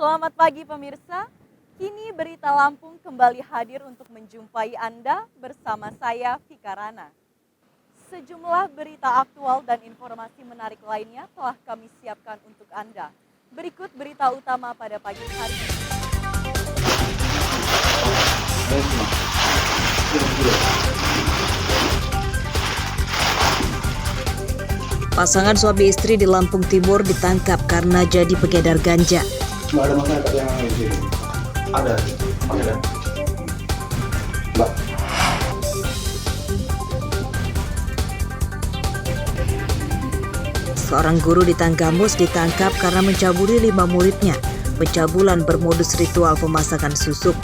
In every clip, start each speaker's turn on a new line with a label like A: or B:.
A: Selamat pagi pemirsa, kini Berita Lampung kembali hadir untuk menjumpai Anda bersama saya Vika Rana. Sejumlah berita aktual dan informasi menarik lainnya telah kami siapkan untuk Anda. Berikut berita utama pada pagi hari ini.
B: Pasangan suami istri di Lampung Timur ditangkap karena jadi pengedar ganja.
C: Nggak ada masyarakat yang di sini. Ada. Mbak.
B: Seorang guru di Tanggamus ditangkap karena mencabuli 5 muridnya. Pencabulan bermodus ritual pemasakan susuk.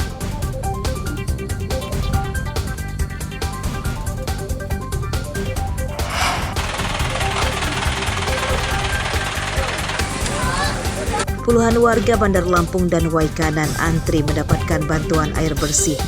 B: Puluhan warga Bandar Lampung dan Waikanan antri mendapatkan bantuan air bersih.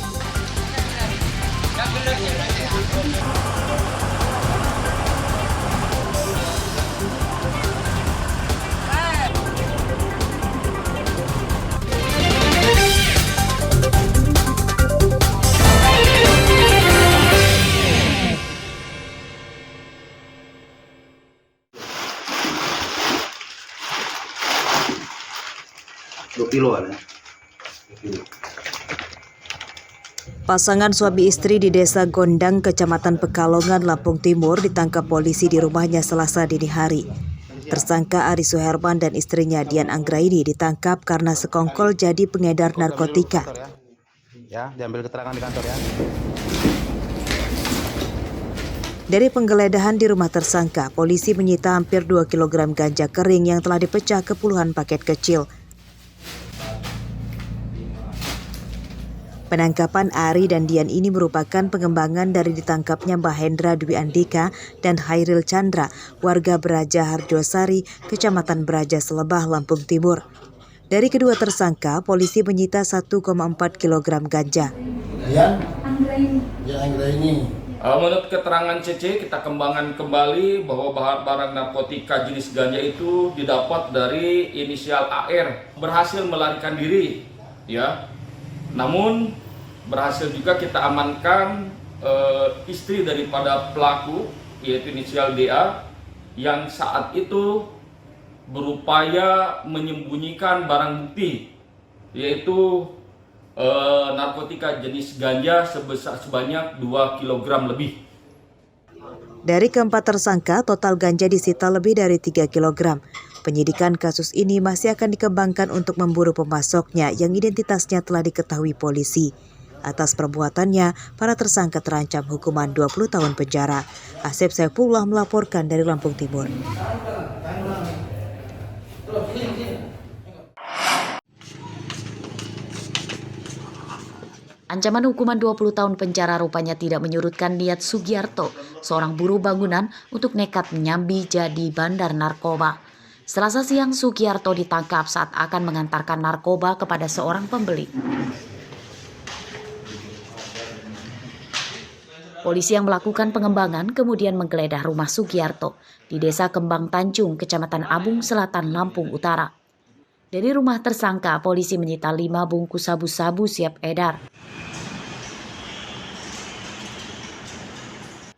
B: Pasangan suami istri di Desa Gondang, Kecamatan Pekalongan, Lampung Timur ditangkap polisi di rumahnya Selasa dini hari. Tersangka Ari Suherman dan istrinya Dian Anggraini ditangkap karena sekongkol jadi pengedar narkotika.
C: Ya, diambil keterangan di kantor ya.
B: Dari penggeledahan di rumah tersangka, polisi menyita hampir 2 kg ganja kering yang telah dipecah ke puluhan paket kecil. Penangkapan Ari dan Dian ini merupakan pengembangan dari ditangkapnya Mbah Hendra Dwi Andika dan Hairil Chandra, warga Braja Harjosari, Kecamatan Braja Selebah, Lampung Timur. Dari kedua tersangka, polisi menyita 1,4 kg ganja.
C: Dian Anggraini.
D: Menurut keterangan CC, kita kembangkan kembali bahwa barang narkotika jenis ganja itu didapat dari inisial AR, berhasil melarikan diri, ya. Namun berhasil juga kita amankan istri daripada pelaku, yaitu inisial DA, yang saat itu berupaya menyembunyikan barang bukti, yaitu narkotika jenis ganja sebanyak 2 kg lebih.
B: Dari keempat tersangka, total ganja disita lebih dari 3 kg. Penyidikan kasus ini masih akan dikembangkan untuk memburu pemasoknya yang identitasnya telah diketahui polisi. Atas perbuatannya, para tersangka terancam hukuman 20 tahun penjara. Asep Saifullah melaporkan dari Lampung Timur. Ancaman hukuman 20 tahun penjara rupanya tidak menyurutkan niat Sugiarto, seorang buruh bangunan, untuk nekat menyambi jadi bandar narkoba. Selasa siang, Sugiarto ditangkap saat akan mengantarkan narkoba kepada seorang pembeli. Polisi yang melakukan pengembangan kemudian menggeledah rumah Sugiarto di Desa Kembang Tanjung, Kecamatan Abung Selatan, Lampung Utara. Dari rumah tersangka, polisi menyita 5 bungkus sabu-sabu siap edar.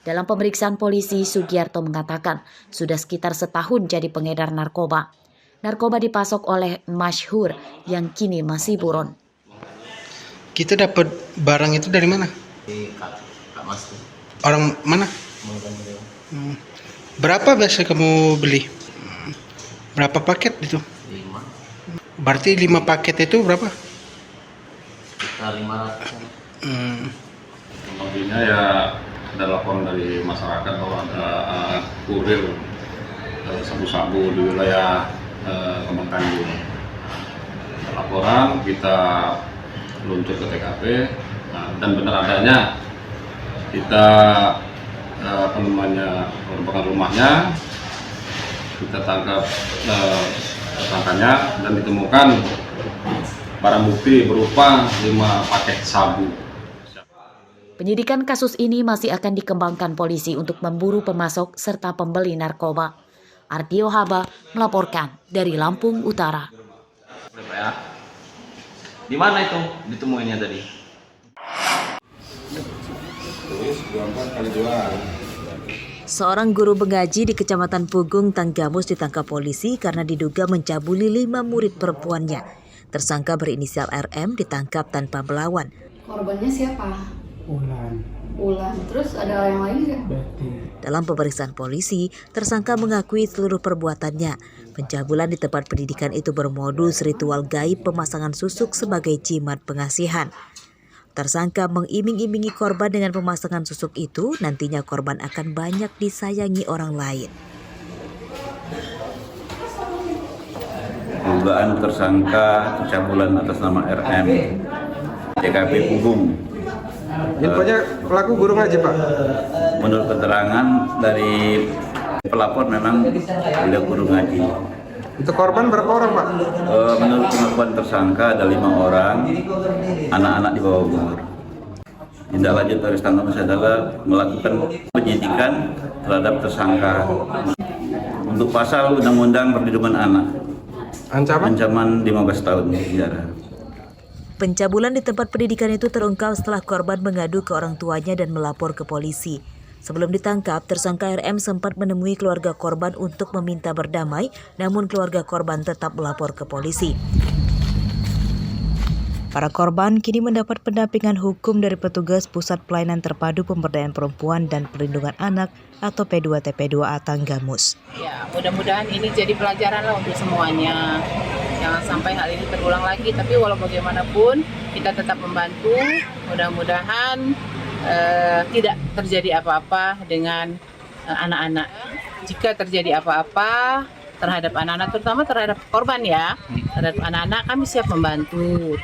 B: Dalam pemeriksaan polisi, Sugiarto mengatakan sudah sekitar setahun jadi pengedar narkoba. Narkoba dipasok oleh Masyhur yang kini masih buron.
E: Kita dapat barang itu dari mana?
F: Kak Mas.
E: Orang mana? Berapa biasa kamu beli? Berapa paket itu?
F: 5.
E: Berarti 5 paket itu berapa?
F: Sekitar 500.
D: Lebihnya ya ada laporan dari masyarakat bahwa ada kurir sabu-sabu di wilayah Kembang Tanjung. Laporan kita luncur ke TKP, dan benar adanya kita merupakan rumahnya, kita tangkap tersangkanya dan ditemukan barang bukti berupa 5 paket sabu.
B: Penyidikan kasus ini masih akan dikembangkan polisi untuk memburu pemasok serta pembeli narkoba. Artio Haba melaporkan dari Lampung Utara.
F: Di mana itu ditemuinya tadi?
C: Tulis 24 kali 2.
B: Seorang guru mengaji di Kecamatan Pugung, Tanggamus ditangkap polisi karena diduga mencabuli 5 murid perempuannya. Tersangka berinisial RM ditangkap tanpa melawan.
G: Korbannya siapa?
E: Ulan.
G: Terus ada yang lain nggak?
E: Berarti.
B: Dalam pemeriksaan polisi, tersangka mengakui seluruh perbuatannya. Pencabulan di tempat pendidikan itu bermodus ritual gaib pemasangan susuk sebagai jimat pengasihan. Tersangka mengiming-imingi korban dengan pemasangan susuk itu, nantinya korban akan banyak disayangi orang lain.
H: Dugaan tersangka pencabulan atas nama RM, TKP Pugung.
E: Infonya pelaku guru ngaji, Pak?
H: Menurut keterangan dari pelapor memang tidak guru ngaji.
E: Untuk korban berapa orang, Pak?
H: Menurut pengakuan tersangka ada 5 orang, anak-anak di bawah umur. Tindak lanjut dari Tanggamus adalah melakukan penyidikan terhadap tersangka untuk pasal Undang-Undang Perlindungan Anak. Ancaman 15 tahun penjara.
B: Pencabulan di tempat pendidikan itu terungkap setelah korban mengadu ke orang tuanya dan melapor ke polisi. Sebelum ditangkap, tersangka RM sempat menemui keluarga korban untuk meminta berdamai, namun keluarga korban tetap melapor ke polisi. Para korban kini mendapat pendampingan hukum dari petugas Pusat Pelayanan Terpadu Pemberdayaan Perempuan dan Perlindungan Anak atau P2TP2A Tanggamus.
I: Ya, mudah-mudahan ini jadi pelajaran lah untuk semuanya. Jangan sampai hal ini terulang lagi, tapi walau bagaimanapun kita tetap membantu. Mudah-mudahan tidak terjadi apa-apa dengan anak-anak. Jika terjadi apa-apa terhadap anak-anak, terutama terhadap korban ya, terhadap anak-anak, kami siap membantu.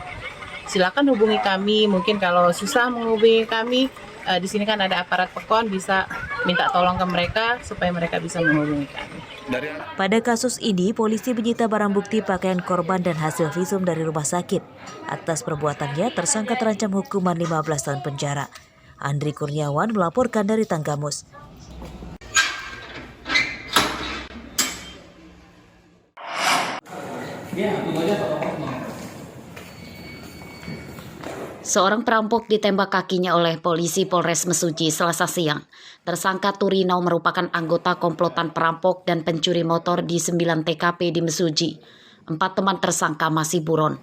I: Silakan hubungi kami. Mungkin kalau susah menghubungi kami, di sini kan ada aparat Pekon, bisa minta tolong ke mereka supaya mereka bisa menghubungi kami.
B: Pada kasus ini, polisi menyita barang bukti pakaian korban dan hasil visum dari rumah sakit. Atas perbuatannya, tersangka terancam hukuman 15 tahun penjara. Andri Kurniawan melaporkan dari Tanggamus.
J: Seorang perampok ditembak kakinya oleh polisi Polres Mesuji Selasa siang. Tersangka Turino merupakan anggota komplotan perampok dan pencuri motor di 9 TKP di Mesuji. 4 teman tersangka masih buron.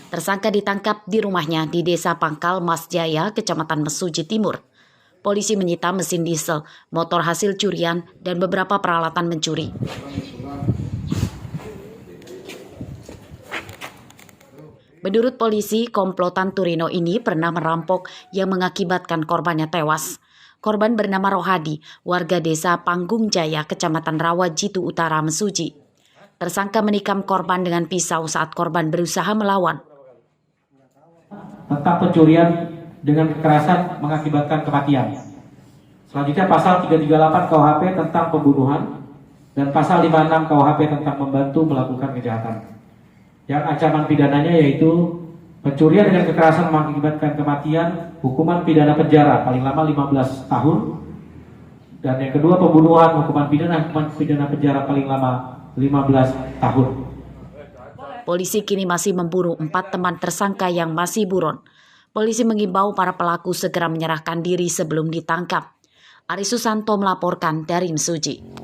J: Tersangka ditangkap di rumahnya di Desa Pangkal Mas Jaya, Kecamatan Mesuji Timur. Polisi menyita mesin diesel, motor hasil curian, dan beberapa peralatan mencuri. Menurut polisi, komplotan Turino ini pernah merampok yang mengakibatkan korbannya tewas. Korban bernama Rohadi, warga desa Panggung Jaya, Kecamatan Rawajitu Utara, Mesuji. Tersangka menikam korban dengan pisau saat korban berusaha melawan.
K: Tentang pencurian dengan kekerasan mengakibatkan kematian. Selanjutnya pasal 338 KUHP tentang pembunuhan dan pasal 56 KUHP tentang membantu melakukan kejahatan. Yang ancaman pidananya yaitu pencurian dengan kekerasan mengakibatkan kematian, hukuman pidana penjara paling lama 15 tahun. Dan yang kedua pembunuhan, hukuman pidana penjara paling lama 15 tahun.
J: Polisi kini masih memburu 4 teman tersangka yang masih buron. Polisi mengimbau para pelaku segera menyerahkan diri sebelum ditangkap. Ari Susanto melaporkan dari Mesuji.